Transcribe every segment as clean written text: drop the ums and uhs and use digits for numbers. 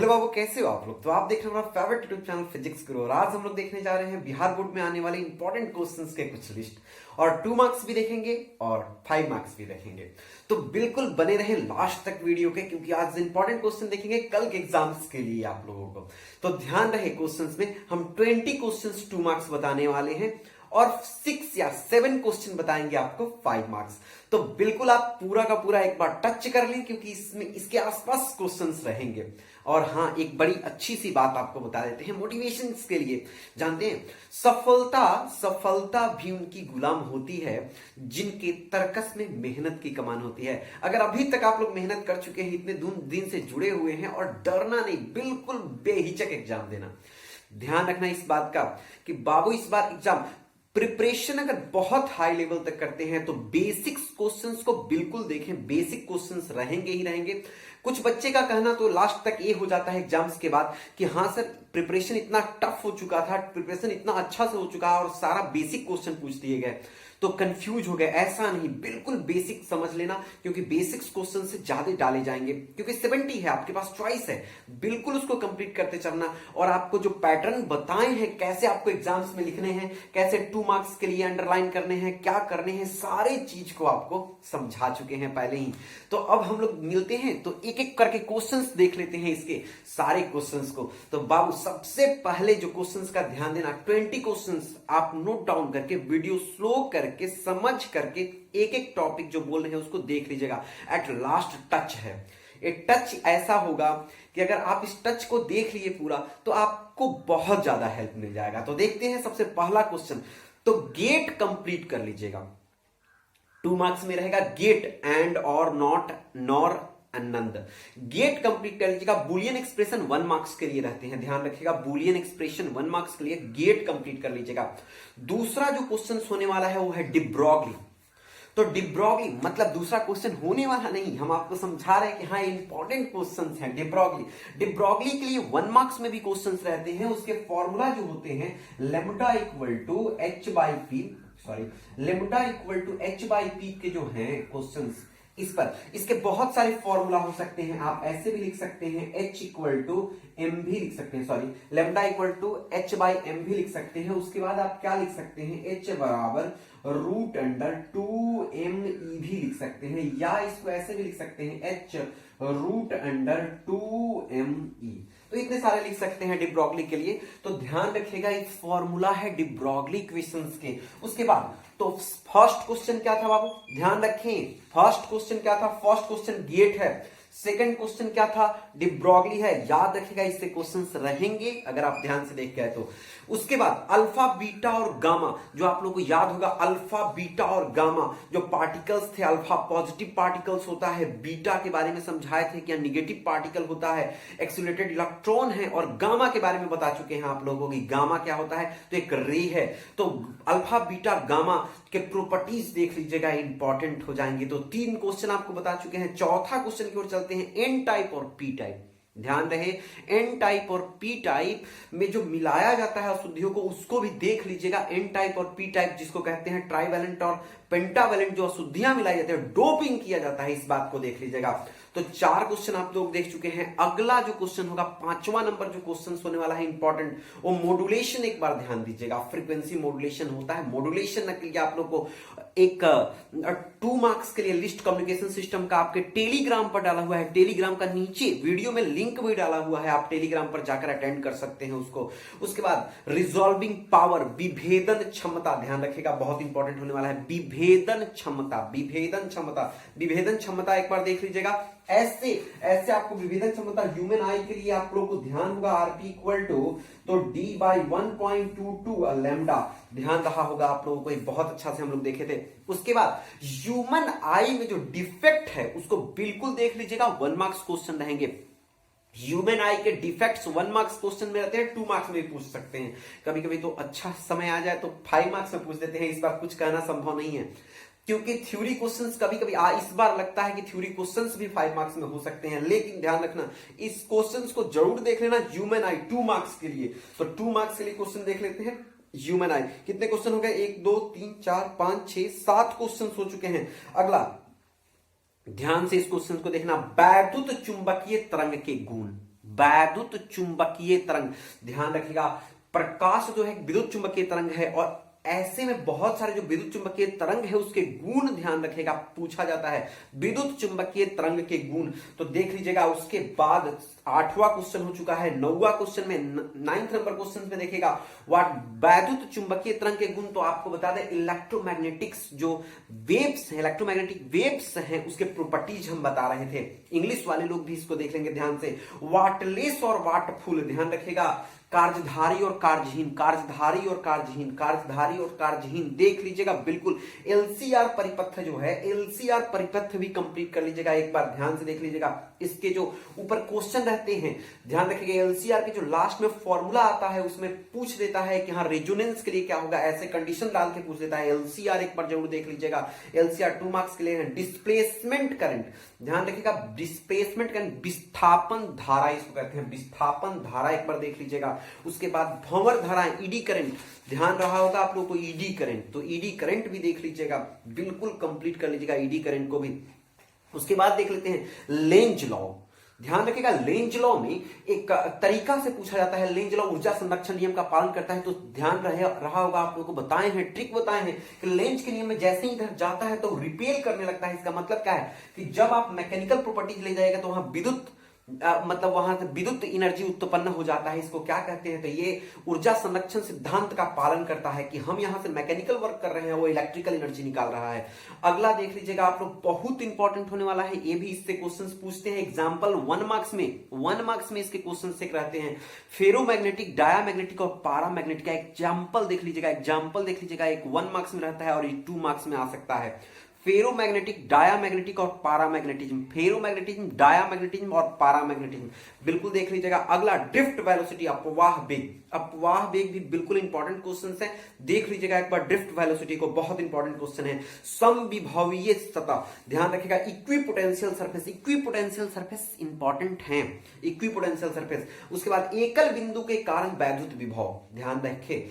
Hello बाबू, कैसे हो आप लोग। तो आप देख रहे हो हमारा फेवरेट यूट्यूब चैनल फिजिक्स गुरु और आज हम लोग देखने जा रहे हैं बिहार बोर्ड में आने वाले इंपॉर्टेंट क्वेश्चंस के कुछ लिस्ट और 2 मार्क्स भी देखेंगे और 5 मार्क्स भी देखेंगे। तो बिल्कुल बने रहे लास्ट तक वीडियो के, क्योंकि आज इंपॉर्टेंट क्वेश्चन देखेंगे कल के एग्जाम्स के लिए आप लोगों को। तो ध्यान रहे, क्वेश्चंस में हम 20 क्वेश्चंस 2 मार्क्स बताने वाले हैं और 6 या 7 क्वेश्चन बताएंगे आपको 5 मार्क्स। तो बिल्कुल आप पूरा का पूरा एक बार टच कर लें, क्योंकि इसमें इसके आसपास क्वेश्चंस रहेंगे। और हाँ, एक बड़ी अच्छी सी बात आपको बता देते हैं मोटिवेशन के लिए। जानते हैं, सफलता भी उनकी गुलाम होती है जिनके तर्कस में मेहनत की कमान होती है। अगर अभी तक आप लोग मेहनत कर चुके हैं, इतने दिन से जुड़े हुए हैं और डरना नहीं, बिल्कुल बेहिचक एग्जाम देना। ध्यान रखना इस बात का कि बाबू इस बार एग्जाम प्रिपरेशन अगर बहुत हाई लेवल तक करते हैं तो बेसिक्स क्वेश्चंस को बिल्कुल देखें। बेसिक क्वेश्चंस रहेंगे ही रहेंगे। कुछ बच्चे का कहना तो लास्ट तक ये हो जाता है एग्जाम्स के बाद कि हाँ सर, प्रिपरेशन इतना टफ हो चुका था, प्रिपरेशन इतना अच्छा से हो चुका और सारा बेसिक क्वेश्चन पूछ दिए गए तो कंफ्यूज हो गए। ऐसा नहीं, बिल्कुल बेसिक समझ लेना, क्योंकि बेसिक्स क्वेश्चन से ज्यादा डाले जाएंगे। क्योंकि 70 है, आपके पास चॉइस है, बिल्कुल उसको कंप्लीट करते चलना। और आपको जो पैटर्न बताए हैं कैसे आपको एग्जाम्स में लिखने हैं, कैसे 2 मार्क्स के लिए अंडरलाइन करने हैं, क्या करने हैं, सारे चीज को आपको समझा चुके हैं पहले ही। तो अब हम लोग मिलते हैं तो एक एक करके क्वेश्चंस देख लेते हैं, इसके सारे क्वेश्चंस को। तो बाबू सबसे पहले जो क्वेश्चंस का ध्यान देना, 20 क्वेश्चंस आप नोट डाउन करके वीडियो स्लो करके समझ करके एक एक टॉपिक जो बोल रहे हैं उसको देख लीजिएगा। एट लास्ट टच है, एक टच ऐसा होगा कि अगर आप इस टच को देख लिए पूरा तो आपको बहुत ज्यादा हेल्प मिल जाएगा। तो देखते हैं सबसे पहला क्वेश्चन। तो गेट कंप्लीट कर लीजिएगा, 2 मार्क्स में रहेगा गेट, एंड और not, nor, Anand. Get complete कर लीजिएगा। बुलियन एक्सप्रेशन 1 मार्क्स के लिए रहते हैं, ध्यान रखिएगा। बुलियन एक्सप्रेशन 1 मार्क्स के लिए गेट कंप्लीट कर लीजिएगा। दूसरा जो क्वेश्चन होने वाला है वो है डिब्रॉगली। तो डिब्रॉगली मतलब दूसरा क्वेश्चन होने वाला नहीं, हम आपको समझा रहे हैं कि हाँ इंपॉर्टेंट क्वेश्चंस हैं। डिब्रॉगली के लिए 1 मार्क्स में भी क्वेश्चंस रहते हैं। उसके फॉर्मूला जो होते हैं lambda equal to h by p के जो हैं क्वेश्चंस, इस पर इसके बहुत सारे फॉर्मूला हो सकते हैं। आप ऐसे भी लिख सकते हैं, H इक्वल टू एम भी लिख सकते हैं, lambda equal to h by m भी लिख सकते हैं। उसके बाद आप क्या लिख सकते हैं, H बराबर रूट अंडर 2me भी लिख सकते हैं, या इसको ऐसे भी लिख सकते हैं, H रूट अंडर 2me। तो इतने सारे लिख सकते हैं डिब्रॉगली के लिए। तो ध्यान रखिएगा, एक फॉर्मूला है डिब्रॉगली क्वेश्चंस के। उसके बाद तो फर्स्ट क्वेश्चन क्या था बाबू, ध्यान रखें। फर्स्ट क्वेश्चन क्या था, फर्स्ट क्वेश्चन गेट है। सेकंड क्वेश्चन क्या था, डिब्रॉगली है। याद रखिएगा, इससे क्वेश्चंस रहेंगे अगर आप ध्यान से देख के आए तो। उसके बाद अल्फा, बीटा और गामा, जो आप लोगों को याद होगा, अल्फा, बीटा और गामा जो पार्टिकल्स थे। अल्फा पॉजिटिव पार्टिकल्स होता है, बीटा के बारे में समझाए थे क्या निगेटिव पार्टिकल होता है, एक्सीलरेटेड इलेक्ट्रॉन है। और गामा के बारे में बता चुके हैं आप लोगों की, गामा क्या होता है, तो एक रे है। तो अल्फा, बीटा, गामा के प्रॉपर्टीज देख लीजिएगा, इंपॉर्टेंट हो जाएंगे। तो 3 क्वेश्चन आपको बता चुके हैं। चौथा क्वेश्चन की ओर चलते हैं, एन टाइप और पी टाइप। ध्यान रहे, एन टाइप और पी टाइप में जो मिलाया जाता है अशुद्धियों को, उसको भी देख लीजिएगा। एन टाइप और पी टाइप जिसको कहते हैं ट्राइवैलेंट और पेंटावैलेंट, जो अशुद्धियां मिलाई जाती है, डोपिंग किया जाता है, इस बात को देख लीजिएगा। तो 4 क्वेश्चन आप लोग देख चुके हैं। अगला जो क्वेश्चन होगा, 5वां नंबर जो क्वेश्चन होने वाला है इंपॉर्टेंट, वो मॉड्यूलेशन। एक बार ध्यान दीजिएगा, फ्रीक्वेंसी मॉड्यूलेशन होता है। मॉड्यूलेशन के लिए आप लोग को एक 2 मार्क्स के लिए लिस्ट कम्युनिकेशन सिस्टम का आपके टेलीग्राम पर डाला हुआ है। टेलीग्राम का नीचे वीडियो में लिंक भी डाला हुआ है, आप टेलीग्राम पर जाकर अटेंड कर सकते हैं उसको। उसके बाद रिजॉल्विंग पावर, विभेदन क्षमता, ध्यान रखिएगा बहुत इंपॉर्टेंट होने वाला है। विभेदन क्षमता एक बार देख लीजिएगा। ऐसे आपको विभेदन क्षमता ह्यूमन आई के लिए आप लोगों को ध्यान होगा, आरपी इक्वल टू तो डी बाई 1.22 लैम्डा, ध्यान रहा होगा आप लोगों को, बहुत अच्छा से हम लोग देखे थे। उसके बाद ह्यूमन आई में जो डिफेक्ट है उसको बिल्कुल देख लीजिएगा, 1 मार्क्स क्वेश्चन रहेंगे। ह्यूमन आई के डिफेक्ट्स 1 मार्क्स क्वेश्चन में रहते हैं, 2 मार्क्स में भी पूछ सकते हैं। कभी कभी तो अच्छा समय आ जाए तो 5 मार्क्स में पूछ देते हैं। इस बार कुछ कहना संभव नहीं है, क्योंकि थ्योरी क्वेश्चंस कभी कभी इस बार लगता है कि थ्योरी क्वेश्चंस भी 5 मार्क्स में हो सकते हैं। लेकिन ध्यान रखना, इस क्वेश्चंस को जरूर देख लेना ह्यूमन आई 2 मार्क्स के लिए। तो 2 मार्क्स के लिए क्वेश्चन देख लेते हैं ह्यूमन आई। कितने क्वेश्चन हो गए, 1 2 3 4 5 6 7 क्वेश्चन हो चुके हैं। अगला ध्यान से इस क्वेश्चन को देखना, वैद्युत चुंबकीय तरंग के गुण, वैद्युत चुंबकीय तरंग। ध्यान रखिएगा, प्रकाश जो है विद्युत चुंबकीय तरंग है, और ऐसे में बहुत सारे जो विद्युत चुंबकीय तरंग है उसके गुण ध्यान रखिएगा पूछा जाता है, विद्युत चुंबकीय तरंग के गुण। तो देख लीजिएगा, उसके बाद 8वां क्वेश्चन हो चुका है। 9वां क्वेश्चन में 9th नंबर क्वेश्चन में देखिएगा व्हाट वैद्युत चुंबकीय तरंग के गुण। तो आपको बता दें इलेक्ट्रोमैग्नेटिक्स जो वेव्स है, इलेक्ट्रोमैग्नेटिक वेव्स हैं, उसके प्रॉपर्टीज हम बता रहे थे। इंग्लिश वाले लोग भी इसको देख लेंगे ध्यान से। वाटलेस और वाटफुल, ध्यान रखिएगा, कार्यधारी और कार्यहीन, कार्यधारी और कार्यहीन, कार्यधारी और कार्यहीन देख लीजिएगा बिल्कुल। एलसीआर परिपथ जो है, एलसीआर परिपथ भी कंप्लीट कर लीजिएगा, एक बार ध्यान से देख लीजिएगा। इसके जो ऊपर क्वेश्चन रहते हैं ध्यान रखिएगा, एलसीआर के जो लास्ट में फॉर्मूला आता है उसमें पूछ देता है कि हाँ रेजोनेंस के लिए क्या होगा, ऐसे कंडीशन डाल के पूछ देता है। एलसीआर एक बार जरूर देख लीजिएगा। एलसीआर 2 मार्क्स के लिए है। डिस्प्लेसमेंट करंट, ध्यान रखिएगा, डिस्प्लेसमेंट करंट, विस्थापन धारा इसको कहते हैं, विस्थापन धारा एक बार देख लीजिएगा। उसके बाद भंवर धारा, ईडी करंट, ध्यान रहा होगा आप लोग को ईडी करंट, तो ईडी करंट भी देख लीजिएगा, बिल्कुल कंप्लीट कर लीजिएगा ईडी करंट को भी। उसके बाद देख लेते हैं लेंज लॉ। ध्यान रखिएगा, लेंज लॉ में एक तरीका से पूछा जाता है। लेंज लॉ ऊर्जा संरक्षण नियम का पालन करता है, तो ध्यान रहा होगा आप लोगों को बताए हैं, ट्रिक बताए हैं कि लेंज के नियम में जैसे ही इधर जाता है तो रिपेल करने लगता है। इसका मतलब क्या है कि जब आप मैकेनिकल प्रॉपर्टीज ले जाएगा तो वहां विद्युत मतलब वहां से विद्युत एनर्जी उत्पन्न हो जाता है। इसको क्या कहते हैं, तो ये ऊर्जा संरक्षण सिद्धांत का पालन करता है कि हम यहां से मैकेनिकल वर्क कर रहे हैं, वो इलेक्ट्रिकल एनर्जी निकाल रहा है। अगला देख लीजिएगा आप लोग, बहुत इंपॉर्टेंट होने वाला है, ये भी इससे क्वेश्चंस पूछते हैं एग्जांपल 1 मार्क्स में, 1 मार्क्स में इसके क्वेश्चन से रहते हैं। फेरोमैग्नेटिक, डायामैग्नेटिक और पारामैग्नेटिक का एग्जाम्पल देख लीजिएगा, एग्जाम्पल देख लीजिएगा। एक 1 मार्क्स में रहता है और 2 मार्क्स में आ सकता है। फेरोमैग्नेटिक, डायामैग्नेटिक और पारामैग्नेटिज्म, फेरोमैग्नेटिज्म, डायामैग्नेटिज्म और पारामैग्नेटिज्म बिल्कुल देख लीजिएगा। अगला ड्रिफ्ट वेलोसिटी, अपवाह वेग, अपवाह वेग भी बिल्कुल इंपॉर्टेंट क्वेश्चन है, देख लीजिएगा एक बार ड्रिफ्ट वेलोसिटी को, बहुत इंपॉर्टेंट क्वेश्चन है। समविभवीय सतह, ध्यान रखिएगा। Equipotential surface, equipotential surface important है, इक्विपोटेंशियल सरफेस। उसके बाद एकल बिंदु के कारण वैद्युत विभव, ध्यान रखें,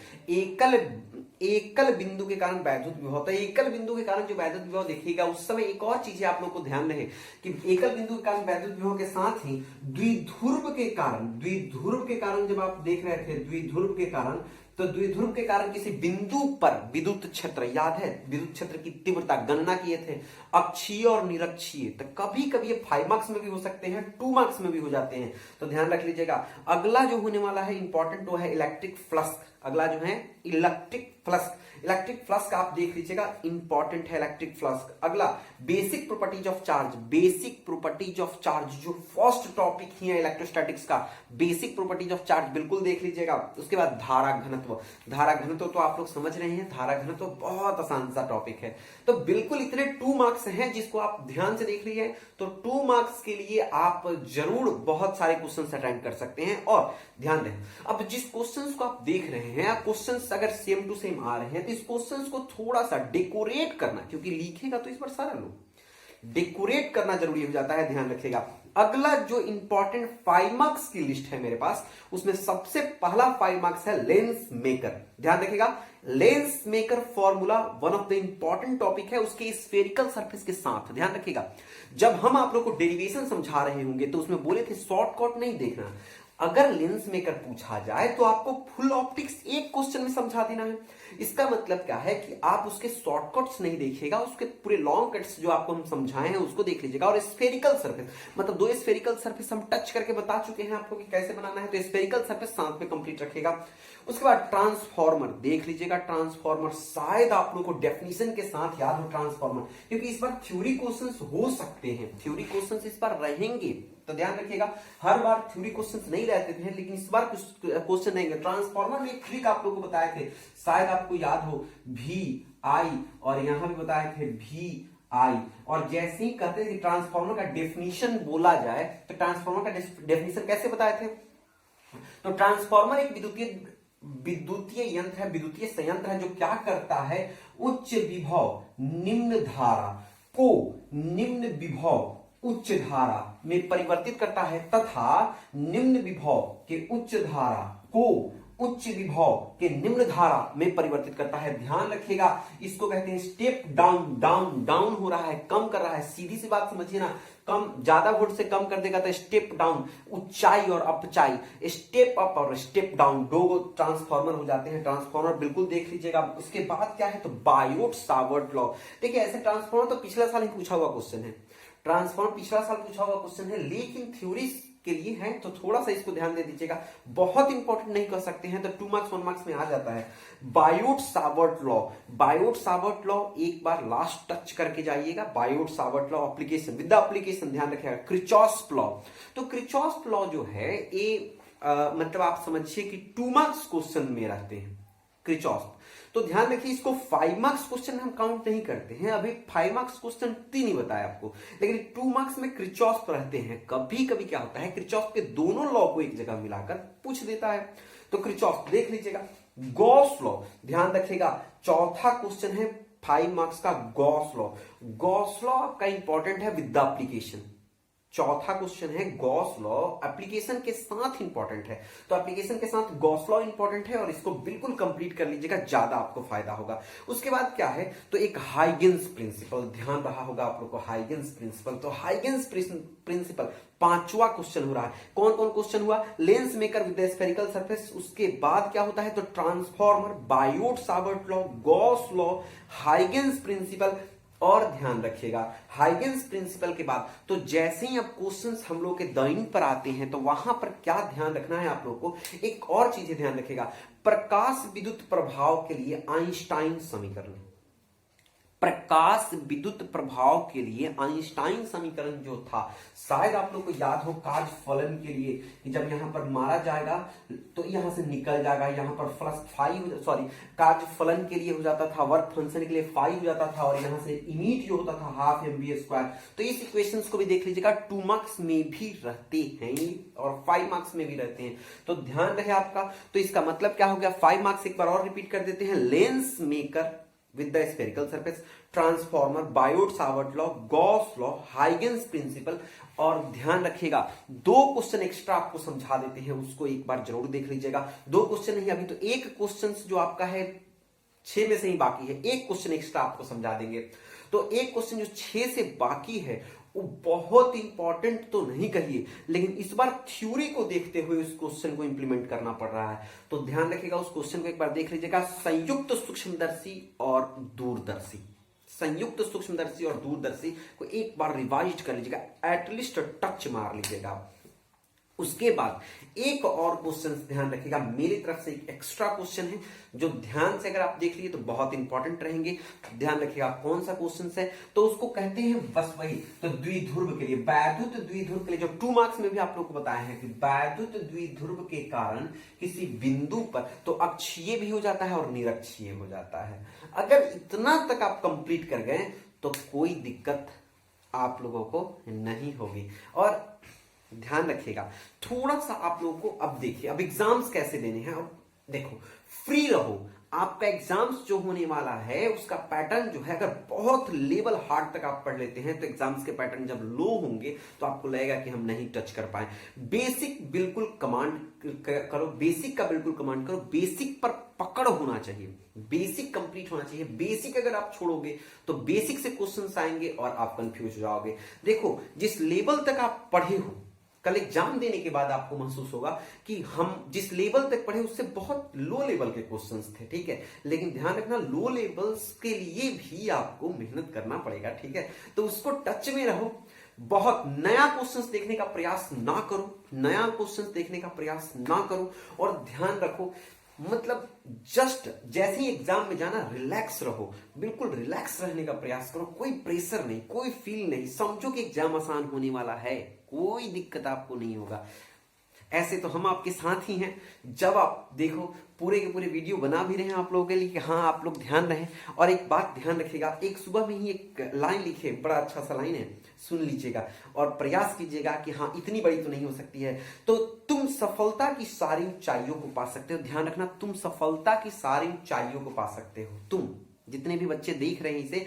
एकल बिंदु के कारण वैद्युत विभव। तो एकल बिंदु के कारण जो वैद्युत विभव देखिएगा, उस समय एक और चीज आप लोग को ध्यान रहे कि एकल बिंदु के कारण वैद्युत विभव के साथ ही द्विध्रुव के कारण, द्विध्रुव के कारण जब आप देख रहे थे द्विध्रुव के कारण, तो द्विध्रुव के कारण किसी बिंदु पर विद्युत क्षेत्र, याद है विद्युत क्षेत्र की तीव्रता गणना किए थे, अक्षीय और निरक्षीय। तो कभी कभी ये 5 मार्क्स में भी हो सकते हैं, 2 मार्क्स में भी हो जाते हैं, तो ध्यान रख लीजिएगा। अगला जो होने वाला है इंपॉर्टेंट वो है इलेक्ट्रिक फ्लक्स। अगला जो है इलेक्ट्रिक फ्लक्स, इलेक्ट्रिक फ्लक्स का आप देख लीजिएगा, इंपॉर्टेंट है इलेक्ट्रिक फ्लक्स। अगला basic properties of charge, basic properties of charge जो फर्स्ट टॉपिक ही है इलेक्ट्रोस्टैटिक्स का, बेसिक प्रॉपर्टीज ऑफ चार्ज बिल्कुल देख लीजिएगा। उसके बाद धारा घनत्व, धारा घनत्व तो आप लोग समझ रहे हैं, धारा घनत्व बहुत आसान सा टॉपिक है। तो बिल्कुल इतने 2 मार्क्स हैं जिसको आप ध्यान से देख लीजिए। तो 2 मार्क्स के लिए आप जरूर बहुत सारे क्वेश्चन अटेंड कर सकते हैं। और ध्यान दें, अब जिस क्वेश्चन को आप देख रहे हैं, क्वेश्चन अगर सेम टू सेम आ रहे हैं तो इस क्वेश्चन को थोड़ा सा डेकोरेट करना, क्योंकि लिखेगा तो इस पर सारा लोग डेकोरेट करना जरूरी हो जाता है, ध्यान रखिएगा। अगला जो इंपॉर्टेंट 5 मार्क्स की लिस्ट है मेरे पास, उसमें सबसे पहला 5 मार्क्स है लेंस मेकर। ध्यान रखिएगा, lens maker formula one of the important topic है, उसके स्फेरिकल सरफेस के साथ। ध्यान रखिएगा, जब हम आप लोग को डेरिवेशन समझा रहे होंगे तो उसमें बोले थे शॉर्टकट नहीं देखना। अगर लेंस मेकर पूछा जाए तो आपको फुल ऑप्टिक्स एक क्वेश्चन में समझा देना है। इसका मतलब क्या है कि आप उसके शॉर्टकट्स नहीं देखिएगा, उसके पूरे लॉन्ग कट्स जो आपको हम समझाए हैं उसको देख लीजिएगा। और स्फेरिकल सरफेस, मतलब 2 स्फेरिकल सरफेस हम टच करके बता चुके हैं आपको कि कैसे बनाना है, तो स्फेरिकल सरफेस साथ में कंप्लीट रखिएगा। उसके बाद ट्रांसफॉर्मर देख लीजिएगा, ट्रांसफॉर्मर शायद आप लोग को डेफिनेशन के साथ याद हो ट्रांसफॉर्मर, क्योंकि इस बार थ्योरी क्वेश्चंस हो सकते हैं, थ्योरी क्वेश्चंस इस बार रहेंगे, तो ध्यान रखिएगा। हर बार थ्योरी क्वेश्चंस नहीं रहते थे, लेकिन इस बार कुछ क्वेश्चन रहेंगे। ट्रांसफॉर्मर में एक ट्रिक आप लोगों को बताए थे, शायद आपको याद हो, भी आई, और यहां भी बताए थे भी आई। और जैसे ही कहते थे ट्रांसफॉर्मर का डेफिनेशन बोला जाए, तो ट्रांसफॉर्मर का डेफिनेशन कैसे बताए थे, तो ट्रांसफॉर्मर एक विद्युतीय यंत्र है, विद्युतीय संयंत्र है जो क्या करता है, उच्च विभव निम्न धारा को निम्न विभव उच्च धारा में परिवर्तित करता है, तथा निम्न विभव के उच्च धारा को उच्च विभव के निम्न धारा में परिवर्तित करता है। ध्यान रखिएगा, इसको कहते हैं स्टेप डाउन। डाउन डाउन हो रहा है, कम कर रहा है। सीधी सी बात समझिए ना, कम ज्यादा वोल्ट से कम कर देगा तो स्टेप डाउन, ऊंचाई और अपचाई, स्टेप अप और स्टेप डाउन, दो ट्रांसफार्मर हो जाते हैं। ट्रांसफार्मर बिल्कुल देख लीजिएगा। उसके बाद क्या है तो बायोट सावर्ट लॉ। देखिए ऐसे ट्रांसफार्मर तो पिछले साल ही पूछा हुआ क्वेश्चन है, ट्रांसफार्मर पिछला साल पूछा हुआ क्वेश्चन है, लेकिन थ्योरी के लिए है तो थोड़ा सा इसको ध्यान दे दीजिएगा। बहुत इंपॉर्टेंट नहीं कर सकते हैं तो 2 मार्क्स 1 मार्क्स में आ जाता है। Biot Savart law, Biot Savart law एक बार लास्ट टच करके जाइएगा। Biot Savart law application, with the application ध्यान रखिएगा। क्रिचॉस्प लॉ, तो क्रिचॉस्प लॉ जो है ये मतलब आप समझिए कि 2 मार्क्स क्वेश्चन में रहते हैं क्रिचॉस्प। तो ध्यान रखिए, इसको 5 मार्क्स क्वेश्चन हम काउंट नहीं करते हैं। अभी 5 मार्क्स क्वेश्चन 3 ही बताया आपको, लेकिन 2 मार्क्स में क्रिचॉस्प रहते हैं। कभी कभी क्या होता है, क्रिचॉस्प के दोनों लॉ को एक जगह मिलाकर पूछ देता है। तो क्रिचॉस्प देख लीजिएगा। गॉस लॉ ध्यान रखिएगा, चौथा क्वेश्चन है 5 मार्क्स का गॉस लॉ। गॉस लॉ आपका इंपॉर्टेंट है विद द एप्लीकेशन। चौथा क्वेश्चन है गॉस लॉ, एप्लीकेशन के साथ इंपॉर्टेंट है। तो एप्लीकेशन के साथ गॉस लॉ इंपॉर्टेंट है और इसको बिल्कुल कंप्लीट कर लीजिएगा, ज्यादा आपको फायदा होगा। उसके बाद क्या है तो एक हाइगेंस प्रिंसिपल, ध्यान रहा होगा आप लोग को हाइगेंस प्रिंसिपल। तो हाइगेंस प्रिंसिपल 5वां क्वेश्चन हो रहा है। कौन कौन क्वेश्चन हुआ, lens maker with spherical surface. उसके बाद क्या होता है तो transformer, Biot Savart law, Gauss law, Huygens principle. और ध्यान रखिएगा हाइगेंस प्रिंसिपल के बाद तो जैसे ही अब क्वेश्चंस हम लोग के दैनिक पर आते हैं तो वहां पर क्या ध्यान रखना है आप लोग को, एक और चीज ध्यान रखिएगा। प्रकाश विद्युत प्रभाव के लिए आइंस्टाइन समीकरण, प्रकाश विद्युत प्रभाव के लिए आइंस्टाइन समीकरण जो था, शायद आप लोग को याद हो कार्य फलन के लिए कि जब यहां पर मारा जाएगा तो यहां से निकल जाएगा, यहां पर कार्य फलन के लिए हो जाता था, वर्क फंक्शन के लिए फाई हो जाता था, और यहां से इमीट जो होता था हाफ mv²। तो इस इक्वेशंस को भी देख लीजिएगा, 2 मार्क्स में भी रहते हैं और 5 मार्क्स में भी रहते हैं। तो ध्यान रहे आपका। तो इसका मतलब क्या हो गया, 5 मार्क्स एक बार और रिपीट कर देते हैं। Lens maker with the spherical surface, transformer, Biot Savart law, Gauss law, Huygens principle. और ध्यान रखिएगा 2 क्वेश्चन एक्स्ट्रा आपको समझा देते हैं, उसको एक बार जरूर देख लीजिएगा। 2 क्वेश्चन नहीं, अभी तो एक क्वेश्चन जो आपका है 6 में से ही बाकी है, एक क्वेश्चन एक्स्ट्रा आपको समझा देंगे। तो एक क्वेश्चन जो 6 से बाकी है वो बहुत इंपॉर्टेंट तो नहीं कहिए, लेकिन इस बार थ्योरी को देखते हुए उस क्वेश्चन को इंप्लीमेंट करना पड़ रहा है। तो ध्यान रखिएगा, उस क्वेश्चन को एक बार देख लीजिएगा। संयुक्त सूक्ष्मदर्शी और दूरदर्शी, संयुक्त सूक्ष्मदर्शी और दूरदर्शी को एक बार रिवाइज कर लीजिएगा, एटलीस्ट टच मार लीजिएगा। उसके बाद एक और क्वेश्चन ध्यान रखिएगा, मेरी तरफ से एक एक्स्ट्रा क्वेश्चन है जो ध्यान से अगर आप देख लिए तो बहुत इंपॉर्टेंट रहेंगे। ध्यान रखिएगा कौन सा क्वेश्चन है, तो उसको कहते हैं बस वही, तो द्विध्रुव के लिए, वैद्युत द्विध्रुव के लिए, जो 2 मार्क्स में भी आप लोग को बताया है कि वैद्युत द्विध्रुव के कारण किसी बिंदु पर तो अक्षीय भी हो जाता है और निरक्षीय हो जाता है। अगर इतना तक आप कंप्लीट कर गए तो कोई दिक्कत आप लोगों को नहीं होगी। और ध्यान रखिएगा थोड़ा सा आप लोगों को, अब देखिए अब एग्जाम्स कैसे देने हैं। अब देखो फ्री रहो, आपका एग्जाम्स जो होने वाला है उसका पैटर्न जो है, अगर बहुत लेवल हार्ड तक आप पढ़ लेते हैं तो एग्जाम्स के पैटर्न जब लो होंगे तो आपको लगेगा कि हम नहीं टच कर पाए। बेसिक बिल्कुल कमांड करो, बेसिक का बिल्कुल कमांड करो, बेसिक पर पकड़ होना चाहिए, बेसिक कंप्लीट होना चाहिए। बेसिक अगर आप छोड़ोगे तो बेसिक से क्वेश्चंस आएंगे और आप कंफ्यूज हो जाओगे। देखो जिस लेवल तक आप पढ़े हो, कल एग्जाम देने के बाद आपको महसूस होगा कि हम जिस लेवल तक पढ़े उससे बहुत लो लेवल के क्वेश्चंस थे, ठीक है। लेकिन ध्यान रखना लो लेवल्स के लिए भी आपको मेहनत करना पड़ेगा, ठीक है। तो उसको टच में रहो, बहुत नया क्वेश्चंस देखने का प्रयास ना करो, नया क्वेश्चंस देखने का प्रयास ना करो। और ध्यान रखो मतलब जस्ट जैसे ही एग्जाम में जाना रिलैक्स रहो, बिल्कुल रिलैक्स रहने का प्रयास करो, कोई प्रेशर नहीं, कोई फील नहीं। समझो कि एग्जाम आसान होने वाला है, कोई दिक्कत आपको नहीं होगा। ऐसे तो हम आपके साथ ही हैं। जब आप देखो पूरे के पूरे वीडियो बना भी रहे हैं आप लोगों के लिए कि हाँ आप लोग ध्यान रहे। और एक बात ध्यान रखिएगा, एक सुबह में ही एक लाइन लिखे, बड़ा अच्छा सा लाइन है, सुन लीजिएगा और प्रयास कीजिएगा कि हाँ इतनी बड़ी तो नहीं हो सकती है तो तुम सफलता की सारी ऊंचाइयों को पा सकते हो। ध्यान रखना, तुम सफलता की सारी ऊंचाइयों को पा सकते हो। तुम जितने भी बच्चे देख रहे हैं इसे,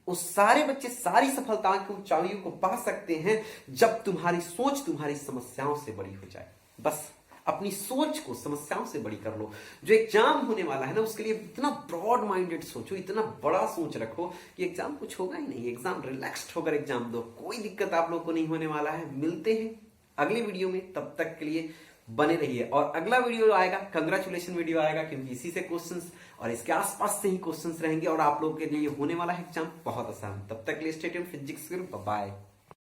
उस सारे बच्चे सारी सफलता की ऊंचाइयों को पा सकते हैं जब तुम्हारी सोच तुम्हारी समस्याओं से बड़ी हो जाए। बस अपनी सोच को समस्याओं से बड़ी कर लो। जो एग्जाम होने वाला है ना, उसके लिए इतना ब्रॉड माइंडेड सोचो, इतना बड़ा सोच रखो कि एग्जाम कुछ होगा ही नहीं, एग्जाम रिलैक्स्ड होकर एग्जाम दो, कोई दिक्कत आप लोग को नहीं होने वाला है। मिलते हैं अगली वीडियो में, तब तक के लिए बने रहिए। और अगला वीडियो आएगा, कंग्रेचुलेशन वीडियो आएगा, क्योंकि इसी से क्वेश्चंस और इसके आसपास से ही क्वेश्चंस रहेंगे और आप लोगों के लिए होने वाला है एग्जाम बहुत आसान। तब तक के लिए स्टे ट्यून्ड, फिजिक्स गुरु, बाय।